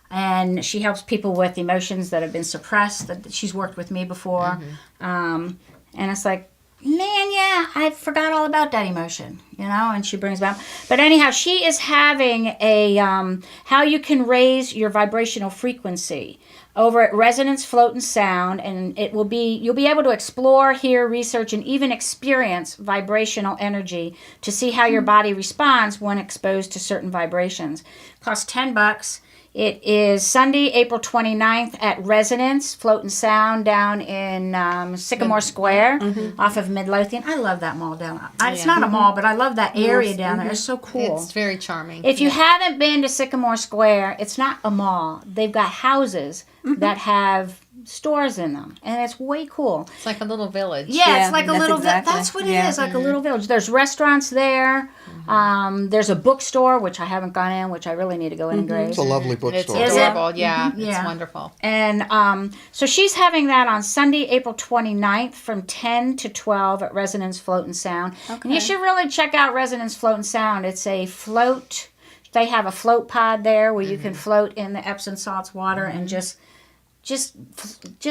And she helps people with emotions that have been suppressed. That she's worked with me before. And it's like, man, yeah, I forgot all about that emotion, and she brings about. But anyhow, she is having a how you can raise your vibrational frequency over at Resonance Float and Sound, and you'll be able to explore, hear, research, and even experience vibrational energy to see how your body responds when exposed to certain vibrations. It costs $10. It is Sunday, April 29th at Resonance Float and Sound down in Sycamore Square off of Midlothian. I love that mall down there. It's not a mall, but I love that area down there. It's so cool. It's very charming. If you haven't been to Sycamore Square, it's not a mall. They've got houses that have stores in them, and it's way cool. It's like a little village. Yeah, it's like a little exactly. That's what it is, like a little village. There's restaurants there. There's a bookstore, which I haven't gone in, which I really need to go in and graze. It's a lovely It's bookstore. adorable. Yeah, Yeah. it's wonderful. And so she's having that on Sunday, April 29th from 10 to 12 at Resonance Float and Sound. Okay. And you should really check out Resonance Float and Sound. It's a float. They have a float pod there where you can float in the Epsom salts water and just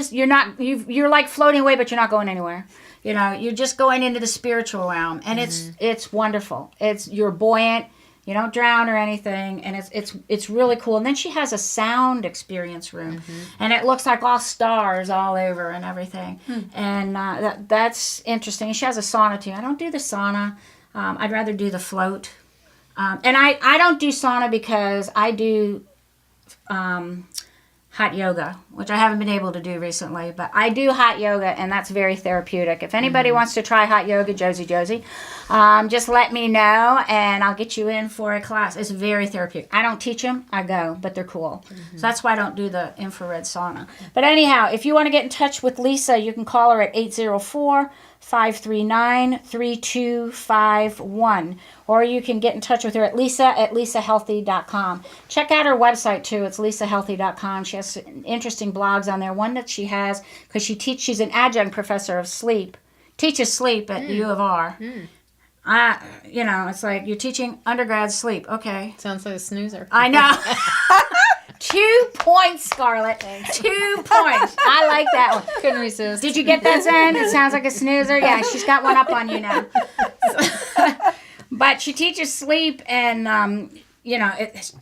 you're like floating away, but you're not going anywhere. You're just going into the spiritual realm, and it's wonderful. You're buoyant. You don't drown or anything, and it's really cool. And then she has a sound experience room, and it looks like all stars all over and everything. And that's interesting. She has a sauna too. I don't do the sauna. I'd rather do the float. And I don't do sauna because I do hot yoga, which I haven't been able to do recently, but I do hot yoga, and that's very therapeutic. If anybody wants to try hot yoga, Josi, just let me know, and I'll get you in for a class. It's very therapeutic. I don't teach them, I go, but they're cool. So that's why I don't do the infrared sauna. But anyhow, if you want to get in touch with Lisa, you can call her at 804-539-3251. Or you can get in touch with her at lisa@lisahealthy.com. Check out her website too. It's lisahealthy.com. She has interesting blogs on there. One that she has, because she's an adjunct professor of sleep. Teaches sleep at U of R. It's like you're teaching undergrad sleep. Okay. Sounds like a snoozer. I know. 2 points, Scarlett. 2 points. I like that one. Couldn't resist. Did you get that, Zen? It sounds like a snoozer. Yeah, she's got one up on you now. But she teaches sleep, and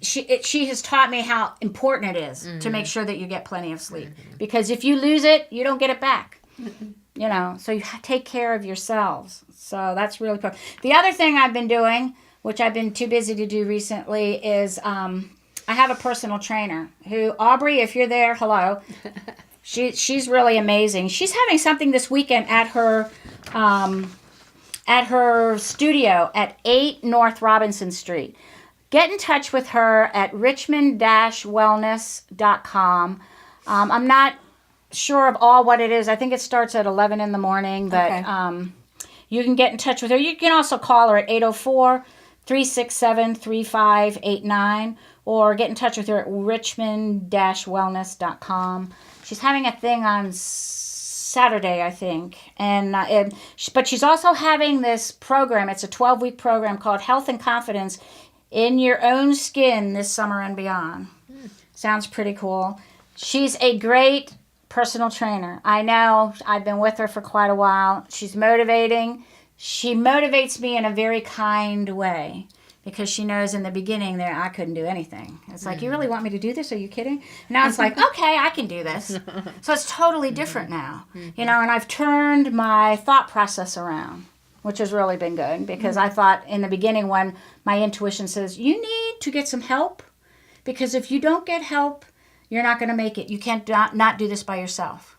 she has taught me how important it is to make sure that you get plenty of sleep. Because if you lose it, you don't get it back. So you take care of yourselves. So that's really cool. The other thing I've been doing, which I've been too busy to do recently, is I have a personal trainer who, Aubrey, if you're there, hello. She's really amazing. She's having something this weekend at her studio at 8 North Robinson Street. Get in touch with her at richmond-wellness.com. I'm not sure of all what it is. I think it starts at 11 in the morning, but you can get in touch with her. You can also call her at 804-367-3589 or get in touch with her at richmond-wellness.com. She's having a thing on Saturday, I think. But she's also having this program. It's a 12-week program called Health and Confidence in Your Own Skin this summer and beyond. Sounds pretty cool. She's a great personal trainer. I know. I've been with her for quite a while. She's motivating. She motivates me in a very kind way because she knows in the beginning there I couldn't do anything. It's like, you really want me to do this? Are you kidding? Now it's like, okay, I can do this. So it's totally different now. And I've turned my thought process around, which has really been good because I thought in the beginning when my intuition says, you need to get some help because if you don't get help, you're not going to make it. You can't not do this by yourself.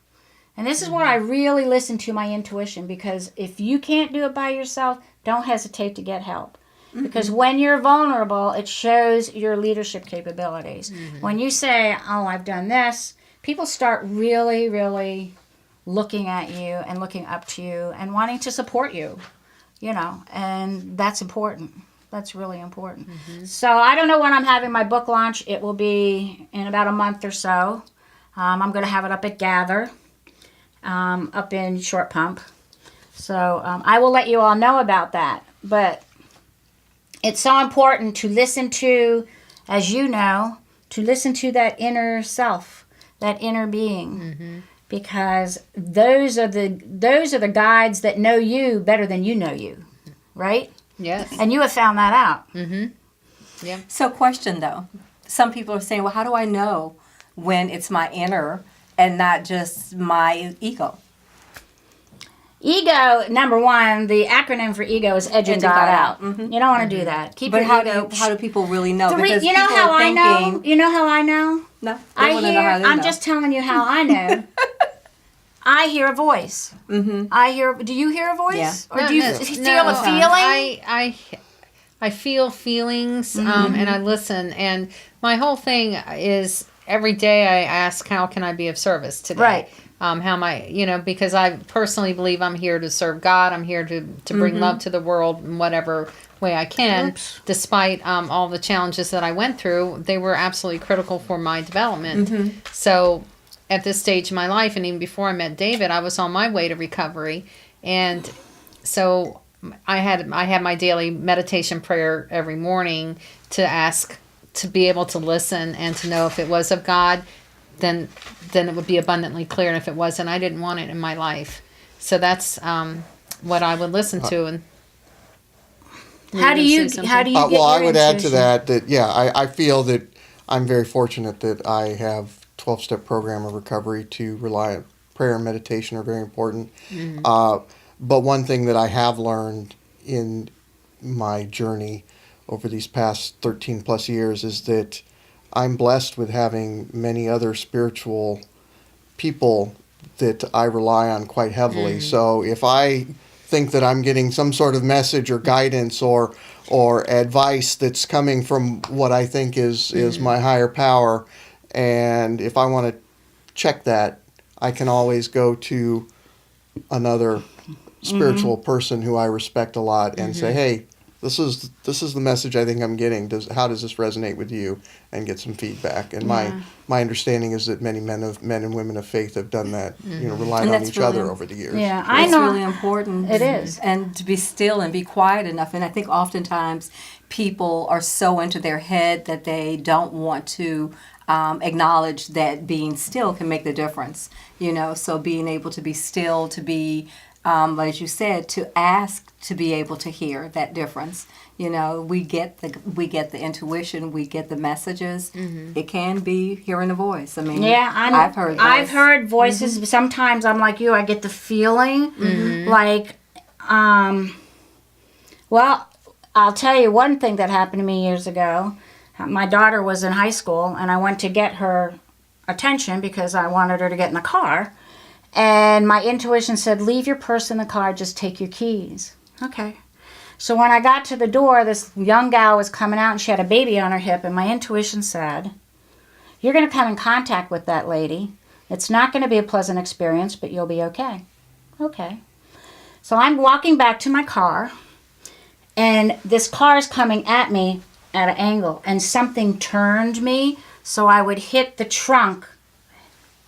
And this is where I really listen to my intuition because if you can't do it by yourself, don't hesitate to get help. Because when you're vulnerable, it shows your leadership capabilities. When you say, oh, I've done this, people start really, really looking at you and looking up to you and wanting to support you, and that's important. That's really important. So I don't know when I'm having my book launch. It will be in about a month or so. I'm going to have it up at Gather, up in Short Pump. So I will let you all know about that. But it's so important to listen to, as you know, to listen to that inner self, that inner being, because those are the guides that know you better than you know you, right? Yes. And you have found that out. Yeah. So, question though, some people are saying, well, how do I know when it's my inner and not just my ego? Ego, number one, the acronym for ego is edging God out. You don't want to do that. Keep But your ego. how do people really know? Because you know people how are I know? thinking- You know how I know? No, I they wanna hear. know how they I'm know. just telling you how I know. I hear a voice. I hear. Do you hear a voice? Yeah. Or do you feel a feeling? I feel feelings, and I listen. And my whole thing is every day I ask, how can I be of service today? Right. How am I, because I personally believe I'm here to serve God. I'm here to bring love to the world in whatever way I can. Oops. Despite all the challenges that I went through, they were absolutely critical for my development. So at this stage in my life, and even before I met David, I was on my way to recovery. And so I had my daily meditation prayer every morning to ask to be able to listen and to know if it was of God, then it would be abundantly clear. And if it wasn't, I didn't want it in my life. So that's what I would listen to. And How do you get well, your I would add to intuition? that I feel that I'm very fortunate that I have 12-step program of recovery to rely on prayer and meditation are very important. But one thing that I have learned in my journey over these past 13 plus years is that I'm blessed with having many other spiritual people that I rely on quite heavily. So if I think that I'm getting some sort of message or guidance or advice that's coming from what I think is my higher power, and if I want to check that, I can always go to another spiritual person who I respect a lot and say, hey, this is the message I think I'm getting. How does this resonate with you? And get some feedback. And my understanding is that many men and women of faith have done that. Relied And on that's each really other over the years. Yeah, I It's know. really important. It is. And to be still and be quiet enough. And I think oftentimes people are so into their head that they don't want to acknowledge that being still can make the difference. So being able to be still, to be, as you said, to ask to be able to hear that difference. We get the intuition, we get the messages. It can be hearing a voice. I mean, Yeah, I've heard. I've heard voices. Sometimes I'm like you. I get the feeling like, well, I'll tell you one thing that happened to me years ago. My daughter was in high school, and I went to get her attention because I wanted her to get in the car. And my intuition said, leave your purse in the car, just take your keys. Okay. So when I got to the door, this young gal was coming out, and she had a baby on her hip, and my intuition said, you're going to come in contact with that lady. It's not going to be a pleasant experience, but you'll be okay. Okay. So I'm walking back to my car, and this car is coming at me at an angle, and something turned me so I would hit the trunk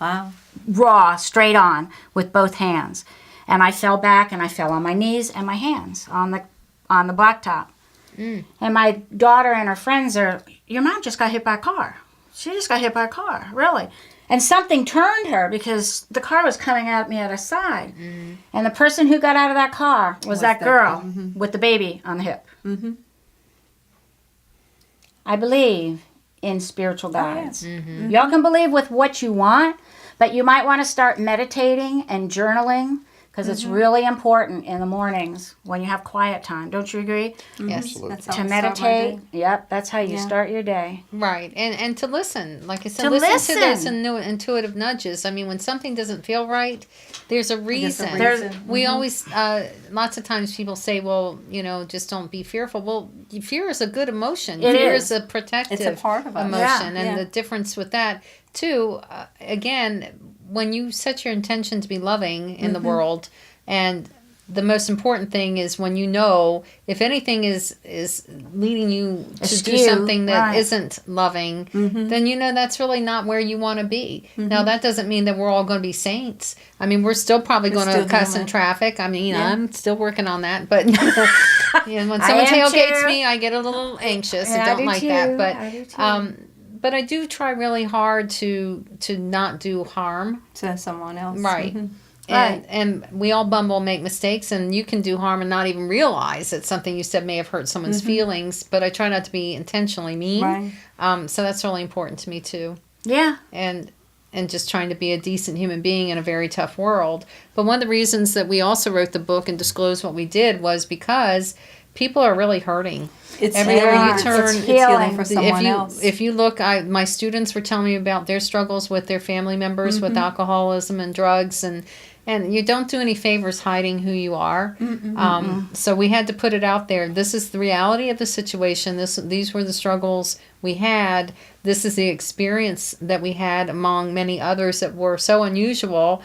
Wow. raw, straight on, with both hands. And I fell back, and I fell on my knees and my hands on the blacktop. And my daughter and her friends are, your mom just got hit by a car. She just got hit by a car, really. And something turned her because the car was coming at me at her side. And the person who got out of that car was that girl with the baby on the hip. I believe in spiritual guides. Y'all can believe with what you want, but you might want to start meditating and journaling because it's really important in the mornings when you have quiet time. Don't you agree? Yes. Absolutely. That's how To I start my meditate. day. Yep, that's how you Yeah. start your day. Right. And to listen. Like I said, To listen to those listen. intuitive nudges. I mean, when something doesn't feel right, there's a reason. reason. We always, lots of times people say, well, just don't be fearful. Well, fear is a good emotion. It Fear is. is a protective It's a part of us. emotion. Yeah. And Yeah. the difference with that, too, again, when you set your intention to be loving in the world, and the most important thing is when you know if anything is leading you to do Askew, something that right. isn't loving, then you know that's really not where you want to be. Now that doesn't mean that we're all going to be saints. I mean, we're still probably going to still cuss in human. traffic. I mean, Yeah. I'm still working on that, but when someone am tailgates too. me, I get a little anxious. Yeah, I I don't do like too. that, but I do too. but I do try really hard to not do harm. To someone else. Right. Mhm. Right. And we all bumble make mistakes, and you can do harm and not even realize that something you said may have hurt someone's feelings. But I try not to be intentionally mean. Right. So that's really important to me too. Yeah. And just trying to be a decent human being in a very tough world. But one of the reasons that we also wrote the book and disclosed what we did was because people are really hurting. It's Everywhere healing. you turn, It's healing for if someone you else. if you look, my students were telling me about their struggles with their family members with alcoholism and drugs, and you don't do any favors hiding who you are. So we had to put it out there. This is the reality of the situation. These were the struggles we had. This is the experience that we had among many others that were so unusual.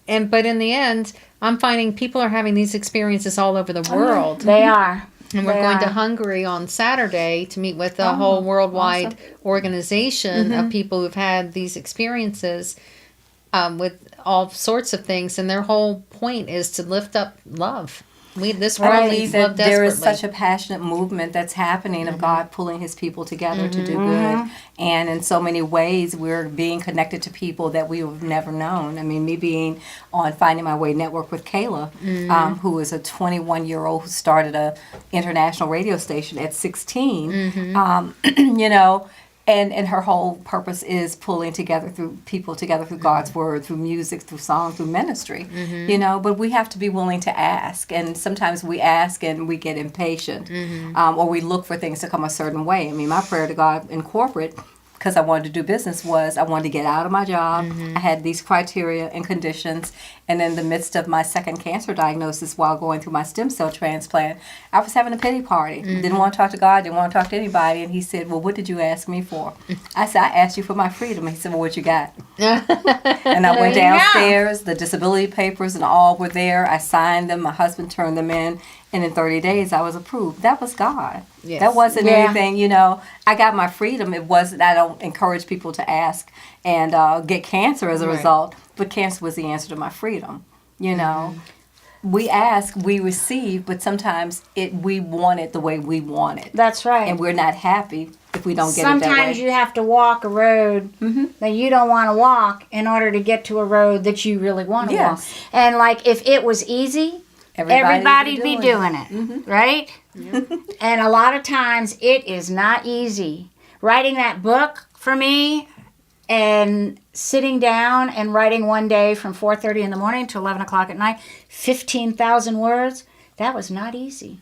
But in the end, I'm finding people are having these experiences all over the world. They are. And we're They going to are. Hungary on Saturday to meet with a whole worldwide organization of people who've had these experiences with all sorts of things. And their whole point is to lift up love. This I world believe needs love that desperately. there is such a passionate movement that's happening of God pulling his people together to do good. And in so many ways, we're being connected to people that we have never known. I mean, me being on Finding My Way Network with Kayla, who is a 21-year-old who started a international radio station at 16, you know, and her whole purpose is pulling people together through God's word, through music, through song, through ministry, you know. But we have to be willing to ask, and sometimes we ask and we get impatient, or we look for things to come a certain way. I mean, my prayer to God in corporate, because I wanted to do business, was I wanted to get out of my job. I had these criteria and conditions, and in the midst of my second cancer diagnosis while going through my stem cell transplant, I was having a pity party. Didn't want to talk to God, didn't want to talk to anybody, and he said, well, what did you ask me for? I said, I asked you for my freedom. He said, well, what you got? And I went There you go. downstairs, the disability papers and all were there. I signed them, my husband turned them in, and in 30 days I was approved. That was God. Yes. That wasn't Yeah. anything, you know. I got my freedom. It wasn't, I don't encourage people to ask and get cancer as a Right. result, but cancer was the answer to my freedom, you know. We ask, we receive, but sometimes we want it the way we want it. That's right. And we're not happy if we don't get it that way. Sometimes you have to walk a road that you don't want to walk in order to get to a road that you really want to walk. Yes. And like if it was easy, everybody'd be doing it, right? And a lot of times it is not easy. Writing that book for me and sitting down and writing one day from 4:30 in the morning to 11 o'clock at night, 15,000 words, that was not easy.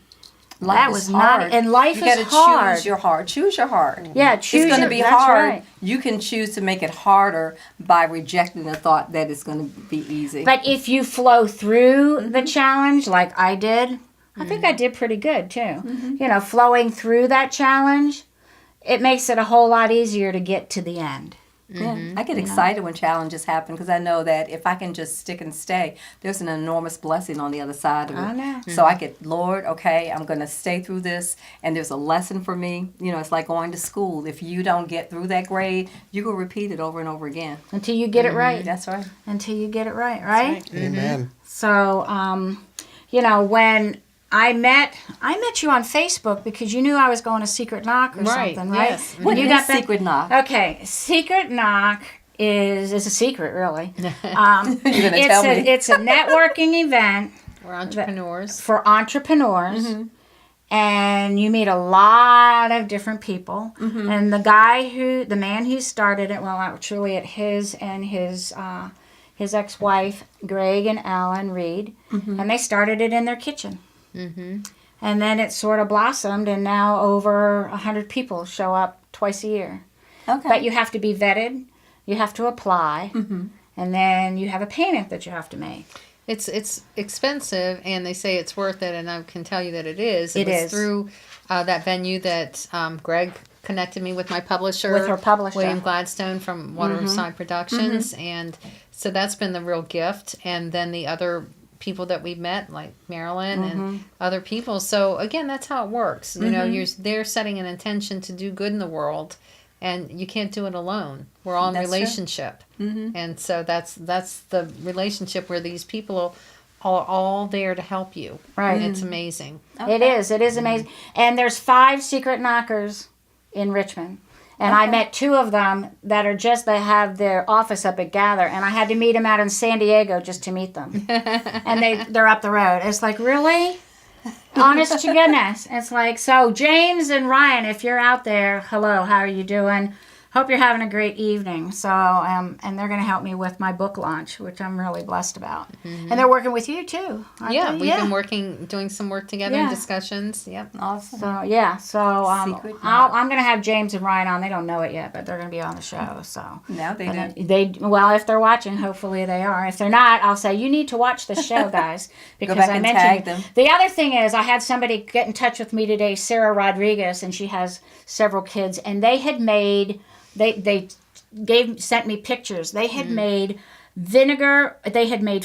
Life That is was not, hard. and life you is gotta hard. choose your heart. Choose your heart. Yeah, choose It's going to your- be that's hard. right. You can choose to make it harder by rejecting the thought that it's going to be easy. But if you flow through the challenge like I did, I think I did pretty good too. You know, flowing through that challenge, it makes it a whole lot easier to get to the end. Yeah, I get excited when challenges happen because I know that if I can just stick and stay, there's an enormous blessing on the other side of it. I know. So I get, Lord, okay, I'm going to stay through this, and there's a lesson for me. You know, it's like going to school. If you don't get through that grade, you will repeat it over and over again. Until you get it right. That's right. Until you get it right, right? Amen. So, you know, when I met you on Facebook because you knew I was going to Secret Knock or Right, something, right? yes. What you is got that? Secret Knock? Okay, Secret Knock is a secret, really. You're going to tell me. It's a networking event We're entrepreneurs. for entrepreneurs. And you meet a lot of different people. And the man who started it, well, actually at his ex-wife, Greg and Alan Reed, and they started it in their kitchen. And then it sort of blossomed, and now over 100 people show up twice a year. Okay. But you have to be vetted, you have to apply, and then you have a payment that you have to make. It's expensive, and they say it's worth it, and I can tell you that it is. It was is. through that venue that Greg connected me with my publisher. With her publisher. William Gladstone from Waterside Productions, and so that's been the real gift. And then the other people that we've met, like Marilyn and other people. So again, that's how it works. You know, they're setting an intention to do good in the world, and you can't do it alone. We're all in relationship, and so that's the relationship where these people are all there to help you. Right. And it's amazing. Okay. It is amazing. And there's 5 secret knockers in Richmond. And I met 2 of them that have their office up at Gather, and I had to meet them out in San Diego just to meet them. And they're up the road. It's like, really? Honest to goodness. It's like, so James and Ryan, if you're out there, hello, how are you doing? Hope you're having a great evening. So, and they're going to help me with my book launch, which I'm really blessed about. And they're working with you too. Yeah, we've been doing some work together in discussions. Yep. Awesome. So I'm going to have James and Ryan on. They don't know it yet, but they're going to be on the show. So now they do. Well, if they're watching, hopefully they are. If they're not, I'll say you need to watch the show, guys, because Go back I and mentioned tag them. The other thing is, I had somebody get in touch with me today, Sarah Rodriguez, and she has several kids, and they had made. They sent me pictures. They had made vinegar. They had made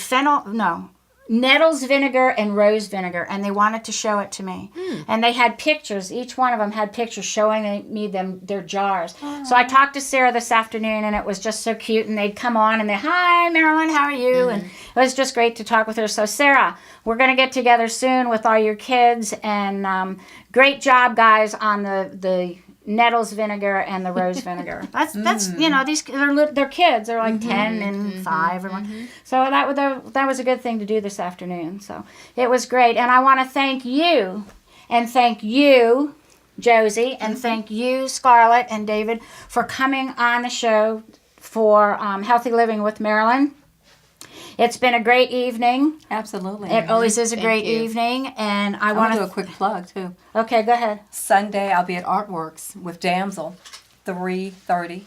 nettles vinegar and rose vinegar, and they wanted to show it to me. And they had pictures. Each one of them had pictures showing me their jars. So I talked to Sarah this afternoon, and it was just so cute. And they'd come on, and hi, Marilyn, how are you? And it was just great to talk with her. So Sarah, we're going to get together soon with all your kids, and great job, guys, on the nettles vinegar and the rose vinegar. That's these they're kids. They're like 10 and 5 so that was a good thing to do this afternoon. So it was great, and I want to thank you, Josie, and thank you, Scarlett and David, for coming on the show for Healthy Living with Marilyn. It's been a great evening. Absolutely. It always is a great you. evening, and I I want want to to do a quick plug too. Okay, go ahead. Sunday, I'll be at Artworks with Damsel, 3:30,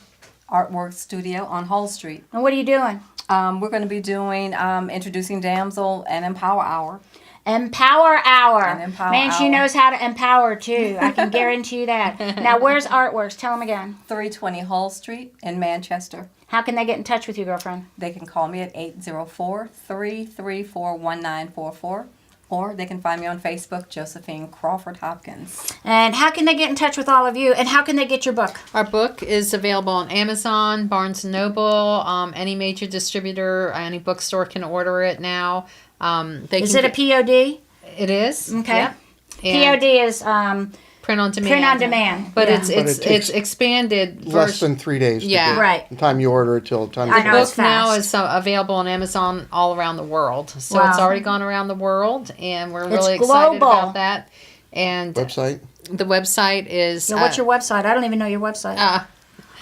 Artworks Studio on Hull Street. And what are you doing? We're going to be doing introducing Damsel and Empower Hour. Empower Hour. An Empower Man, she Hour. knows how to empower too. I can guarantee you that. Now, where's Artworks? Tell them again. 320 Hull Street in Manchester. How can they get in touch with you, girlfriend? They can call me at 804-334-1944, or they can find me on Facebook, Josephine Crawford Hopkins. And how can they get in touch with all of you? And how can they get your book? Our book is available on Amazon, Barnes & Noble, any major distributor, any bookstore can order it now. Is it a POD? It is. Okay. Yep. And POD is print on demand. print on demand. But Yeah. it's expanded. Less than 3 days. To Yeah. get. Right. From the time you order it till the time I you know, The it's book now fast. is available on Amazon all around the world. So Wow. it's already gone around the world, and we're It's really excited global. about that. And website. the website is Now, what's your website? I don't even know your website.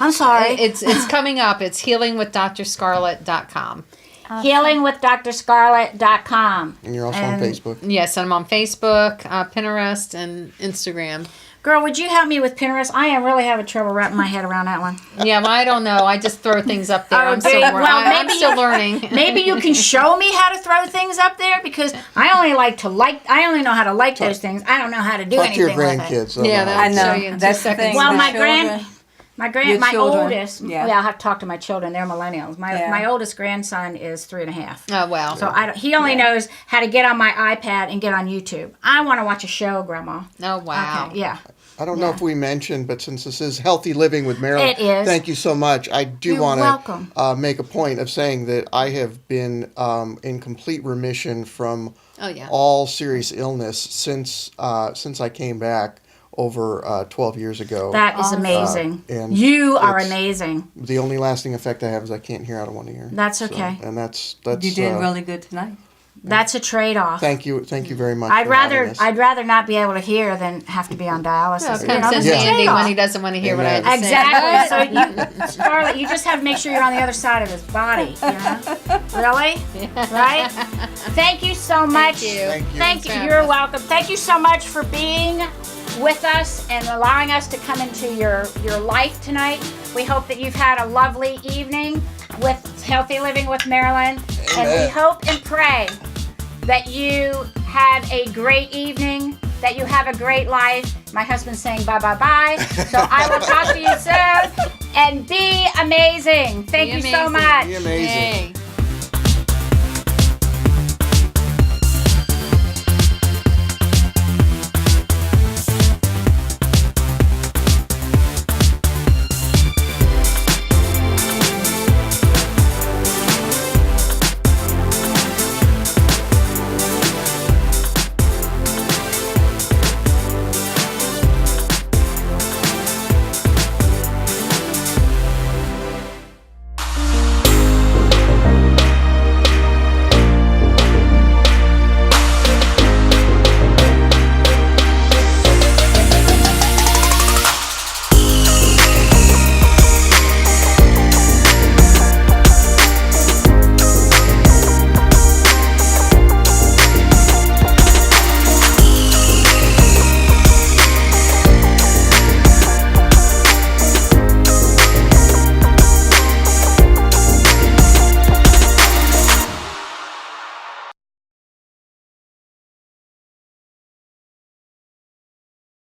I'm sorry. it's coming up. It's healingwithdrscarlett.com. Healingwithdrscarlett.com. And you're also And- on Facebook. Yes, I'm on Facebook, Pinterest, and Instagram. Girl, would you help me with Pinterest? I am really having trouble wrapping my head around that one. Yeah, well, I don't know. I just throw things up there. Oh, I'm still, do you? Well, I'm maybe still you- learning. Maybe you can show me how to throw things up there, because I only know how to like those things. I don't know how to do Talk to your anything with it. grandkids. They'll Yeah, know. that- I know. show you in 2 That's the seconds. thing. Well, The my children- my Your children, oldest. yeah. I'll have to talk to my children. They're millennials. My oldest grandson is 3.5. Oh, wow. So he only knows how to get on my iPad and get on YouTube. I want to watch a show, Grandma. Oh, wow. Okay, yeah. I don't know if we mentioned, but since this is Healthy Living with Marilyn, It is. thank you so much. I do You're want welcome. to make a point of saying that I have been in complete remission from Oh, yeah. all serious illness since I came back over 12 years ago. That is amazing. and You are it's- amazing. The only lasting effect I have is I can't hear out of one ear. That's okay. And that's You did really good tonight. That's a trade-off. Thank you very much. I'd for having rather us. not be able to hear than have to be on dialysis. Yeah, You comes know, in there's a handy trade-off. when he doesn't want to hear what I have to say. Exactly. So Scarlett, you just have to make sure you're on the other side of his body. You know? Really? Right? Thank you so much. you. Thank you. Thank you. Thanks for You're having us. welcome. Thank you so much for being with us and allowing us to come into your life tonight. We hope that you've had a lovely evening with Healthy Living with Marilyn. And we hope and pray that you had a great evening, that you have a great life. My husband's saying bye. So I will talk to you soon. And be amazing. Thank you so amazing. much. Be amazing. Yay.